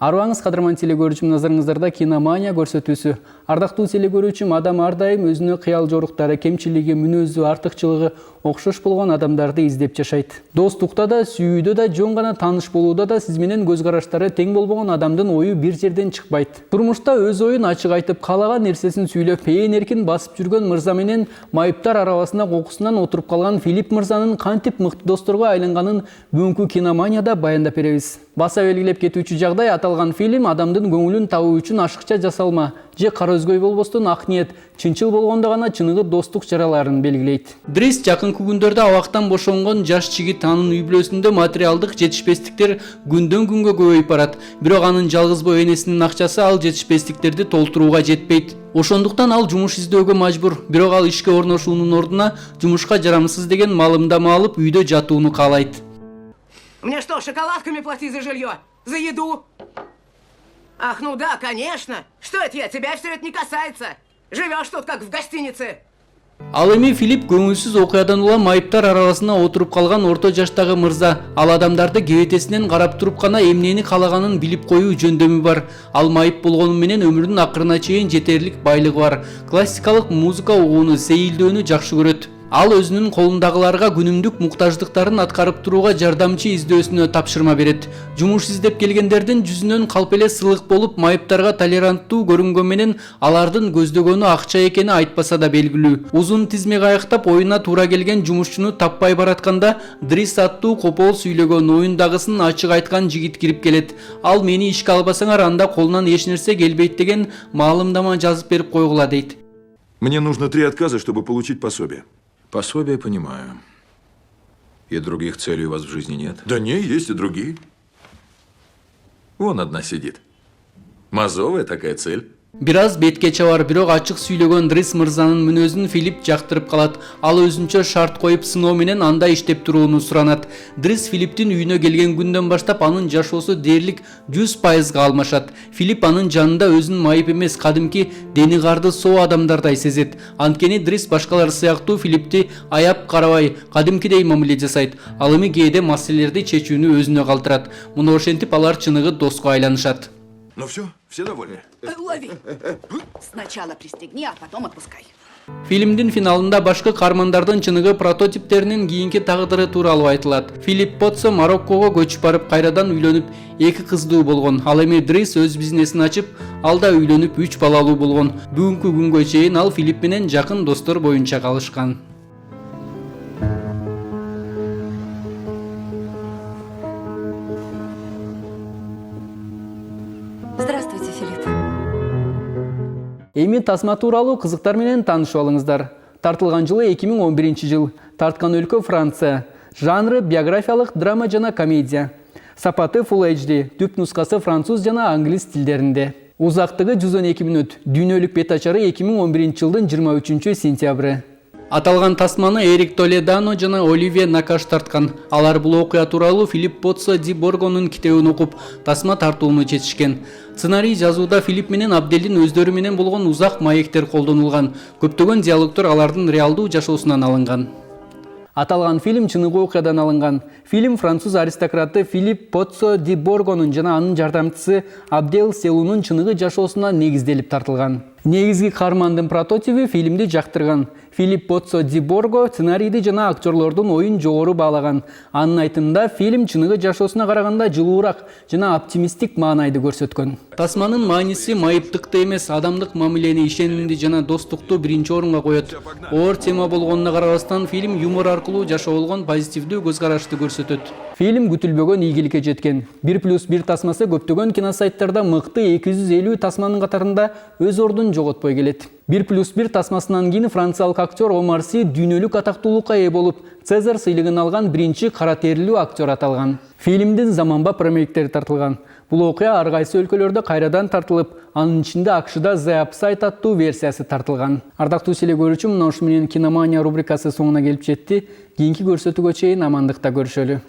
Арыбаңыз кадырман телекөрүүчүм, назарыңыздарда киномания көрсөтүүсү. Ардактуу телекөрүүчүм, адам ар дайым өзүнө кыял жоруктары, кемчилиги, мүнөзү, артыкчылыгы окшош болгон адамдарды издеп жашайт. Достукта да, сүйүүдө да, жөн гана тааныш болууда да сиз менен көз караштары тең болбогон адамдын ою бир жерден чыкпайт. Турмушта өз оюн ачык айтып, каалаган нерсесин сүйлөп, эркин басып жүргөн мырза менен майыптар арабасына кокусунан отуруп калган Филипп мырзанын кантип мыкты досторго айланганын бүгүнкү киноманияда баяндап беребиз. Баса белгилеп кетүүчү жагдай, аталган фильм адамдын көңүлүн табуу үчүн ашыкча жасалма же кара өзгөй болбостон ак ниет, чынчыл болгондо гана чыныгы достук жараларын белгилейт. Дрис жакынкы күндөрдө абактан бошонгон жаш жигит, анын үй бүлөсүндө материалдык жетишпестиктер күндөн күнгө көбөйүп барат. Бирок анын жалгызбой энесинин акчасы ал жетишпестиктерди толтурууга жетпейт. Ошондуктан ал жумуш издөөгө мажбур. Бирок ал ишке орношуунун ордуна жумушка жарамсыз деген малымдама алып үйдө жатууну каалайт. Мне что, шоколадками платить за жилье? За еду? Ах, ну да, конечно. Что это я? Тебя все это не касается. Живешь тут как в гостинице. Ал эми Филипп көңүлсүз окуядан улам майыптар арабасына отуруп калган орто жаштагы мырза. Ал адамдарды кебетесинен карап туруп гана эмнени каалаганын билип коюу жөндөмү бар. Ал майып болгону менен өмүрүнүн акырына чейин жетерлик байлыгы бар. Классикалык музыка угууну, сейилдөөнү жакшы көрөт. Ал өзүнүн колундагыларга күнүмдүк муктаждыктарын аткарып турууга жардамчы издөөсүнө тапшырма берет. Жумуш издеп келгендердин жүзүнөн калп эле сылык болуп, майыптарга толеранттуу көрүнгөн менен алардын көздөгөнү акча экени айтпаса да белгилүү. Узун тизме кайыктап оюна туура келген жумушчуну таппай баратканда, Дрис аттуу копол сүйлөгөн, оюндагысын ачык айткан жигит кирип келет. Ал мени ишке албасаңар, анда колунан эч нерсе келбейт деген маалымдама жазып берип койгула дейт. Мне нужно 3 отказа, чтобы получить пособие. Пособие понимаю. И других целей у вас в жизни нет? Да не, есть и другие. Вон одна сидит. Мазовая такая цель. Бир аз бетке чабар, бирок ачык сүйлөгөн Дрис мырзанын мүнөзүн Филипп жактырып калат. Ал өзүнчө шарт коюп сыноо менен анда иштеп турууну суранат. Дрис Филипптин үйүнө келген күндөн баштап анын жашоосу дээрлик 100%га алмашат. Филипп анын жанында өзүн майып эмес, кадимки дени карды соо адамдардай сезет. Анткени Дрис башкалар сыяктуу Филиппти аяп карабай, кадимкидей мамиле жасайт. Ал эми кээде маселелерди чечүүнү өзүнө калтырат. Муну ошентип алар чыныгы доско айланышат. Ну все довольны? Лови. Сначала пристегни, а потом отпускай. Фильмдин финалында башкы каармандардын чыныгы прототиптеринин кийинки тагдыры тууралуу айтылат. Филипп Потсо Мароккого көчүп барып, кайрадан үйлөнүп, 2 кыздуу болгон. Ал эми Дрис өз бизнесин ачып, ал да үйлөнүп 3 балалуу болгон. Бүгүнкү күнгө чейин ал Филипп менен жакын достор боюнча калышкан. Здравствуйте, Филипп. Эми тасма тууралуу кызыктар менен таанышып алыңыздар. Тартылган жылы 2011 жыл. Тарткан өлкө Франция. Жанры биографиялык драма жана комедия. Сапаты Full HD, түп нускасы француз жана англис тилдеринде. Узактыгы 112 мүнөт. Дүйнөлүк бет ачары 2011 жылдын 23 сентябры. Аталган тасманы Эрик Толедано жана Оливия Накаш тарткан. Алар бул окуя тууралуу Филипп Потсо ди Боргонун китебин окуп, тасма тартууну чечишкен. Сценарий жазууда Филипп менен Абделдин өздөрү менен болгон узак маектер колдонулган. Көптөгөн диалогдор алардын реалдуу жашоосунан алынган. Аталган фильм чыныгы окуядан алынган. Фильм француз аристократы Филипп Потсо ди Боргонун жана анын жардамчысы Абдел Селунун чыныгы жашоосуна негизделип тартылган. Негизги каармандын прототиби фильмди жактырган. Филипп Потсо ди Борго сценарийди жана актерлордун оюн жогору баалаган. Анын айтымында фильм чыныгы жашоосуна караганда жылуураак жана оптимисттик маанайды көрсөткөн. Тасманын мааниси майыптыкты эмес, адамдык мамилени, ишенимди жана достукту биринчи орунга коет. Оор тема болгонуна карабастан фильм юмор аркылуу жашоолгон позитивдүү көз карашты көрсөтөт. Фильм күтүлбөгөн ийгиликке жеткен. 1+1 тасмасы көптөгөн киносайттарда мыкты 250 тасманын катарында өз ордун жоготпой келет. 1+1 тасмасынан кийин франциялык актер Омар Си дүйнөлүк атактуулукка ээ болуп, Цезарь сыйлыгын алган биринчи кара терилүү актер аталган. Фильмдин заманбап ремейктери тартылган. Бул окуя ар кайсы өлкөлөрдө кайрадан тартылып, анын ичинде АКШда The Upside аттуу версиясы тартылган. Ардактуу телекөрүүчүм, мына ушу менен киномания рубрикасы соңуна келип жетти. Кийинки көрсөтүүгө чейин амандыкта көрүшөлү.